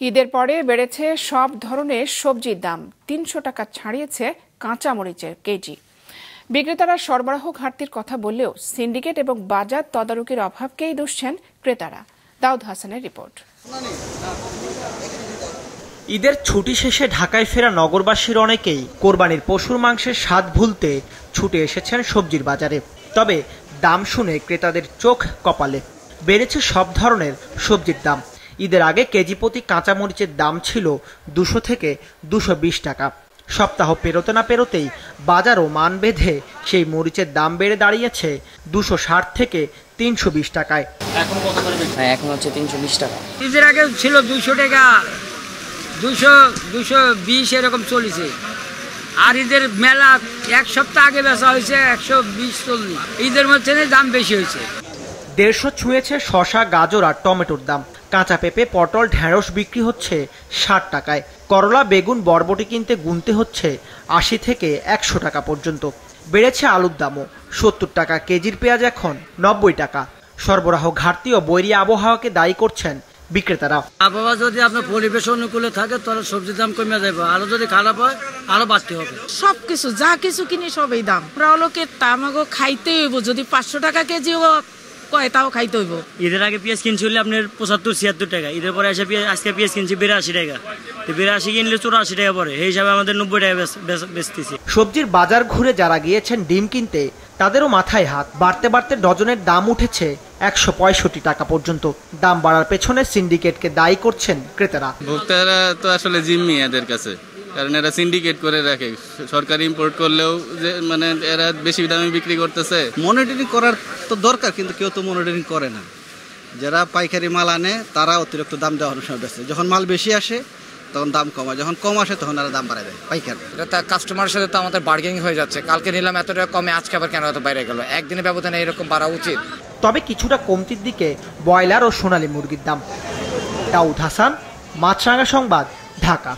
ঈদের পরে বেড়েছে সব ধরনের সবজির দাম। ৩০০ টাকা ছাড়িয়েছে কাঁচা মরিচের কেজি। বিক্রেতারা সরবরাহ ঘাটতির কথা বললেও সিন্ডিকেট এবং বাজার তদারকির অভাবকেই দুষছেন ক্রেতারা। দাউদ হাসানের রিপোর্ট। ঈদের ছুটি শেষে ঢাকায় ফেরা নগরবাসীর অনেকেই কোরবানির পশুর মাংসের স্বাদ ভুলতে ছুটে এসেছেন সবজির বাজারে। তবে দাম শুনে ক্রেতাদের চোখ কপালে। বেড়েছে সব ধরনের সবজির দাম। ঈদের আগে কেজি প্রতি কাঁচা মরিচের দাম ছিল ২০০ থেকে ২২০ টাকা। সপ্তাহ পেরোতে না পেরোতেই বাজারও মান বেঁধে সেই মরিচের দাম বেড়ে দাঁড়িয়েছে ২৬০ থেকে ৩২০ টাকায়। এখন হচ্ছে ৩২০ টাকা। ঈদের আগে ছিল ২০০ টাকা, ২০০-২20 এরকম চলেছে। আর ঈদের মেলা এক সপ্তাহ আগে বেচা হয়েছে ১২০-১৪। ঈদের মধ্যে দাম বেশি হয়েছে। ১৫০ ছুঁয়েছে শসা, গাজর আর টমেটোর দাম। কাঁচা পেঁপে, পটল, ঢেঁড়স বিক্রি হচ্ছে ৬০ টাকায়। করলা, বেগুন, বরবটি কিনতে গুনতে হচ্ছে ৮০ থেকে ১০০ টাকা পর্যন্ত। বেড়েছে আলুর দামও। ৭০ টাকা কেজির পেঁয়াজ এখন ৯০ টাকা। সরবরাহ ঘাটতি ও বৈরী আবহাওয়াকে দায়ী করছেন বিক্রেতারা। আবহাওয়া যদি আপনার পরিবেশ অনুকূলে থাকে তাহলে সবজির দাম কমে যাবে, আরো যদি খারাপ হয় আরো বাড়তে হবে। সবকিছু যা কিছু কিনি সবই দাম। লোকের তামাগো খাইতে হইব, যদি ৫০০ টাকা কেজি কয় তাও খাইতে হইব। ঈদের আগে পেঁয়াজ কিনছি হলে আপনার ৭৫-৭৬ টাকা। ঈদের পরে এসে আজকে পেঁয়াজ কিনছি ৮২ টাকা। তো ৮২ কিনলে ৮৪ টাকা পরে, এই হিসাবে আমাদের ৯০ টাকা বেচতেছি। সবজির বাজার ঘুরে যারা গিয়েছেন ডিম কিনতে তাদেরও মাথায় হাত। বাড়তে বাড়তে ডজনের দাম উঠেছে ১৬৫ টাকা পর্যন্ত। দাম বাড়ার পেছনে সিন্ডিকেটকে দায়ী করছেন ক্রেতারা। ভোক্তারা তো আসলে জিম্মি এদের কাছে, কারণ এরা সিন্ডিকেট করে রাখে। সরকার ইম্পোর্ট করলেও যে এরা বেশি দামে বিক্রি করতেছে। মনিটরিং করার তো দরকার, কিন্তু কেউ তো মনিটরিং করে না। যারা পাইকারি মাল আনে তারা অতিরিক্ত দাম দেওয়ার সময় বেচে। যখন মাল বেশি আসে তখন দাম কমায়, যখন কম আসে তখন তারা দাম বাড়ায় দেয় পাইকার। এটা কাস্টমারের সাথে তো আমাদের বার্গেনিং হয়ে যাচ্ছে। কালকে নিলাম এত টাকা কমে, আজকে আবার কেন এত বাইরে গেল? একদিনের ব্যবধানে এরকম বাড়া উচিত। তবে কিছুটা কমতির দিকে ব্রয়লার ও সোনালী মুরগির দাম। দাউদ হাসান, মাছরাঙা সংবাদ, ঢাকা।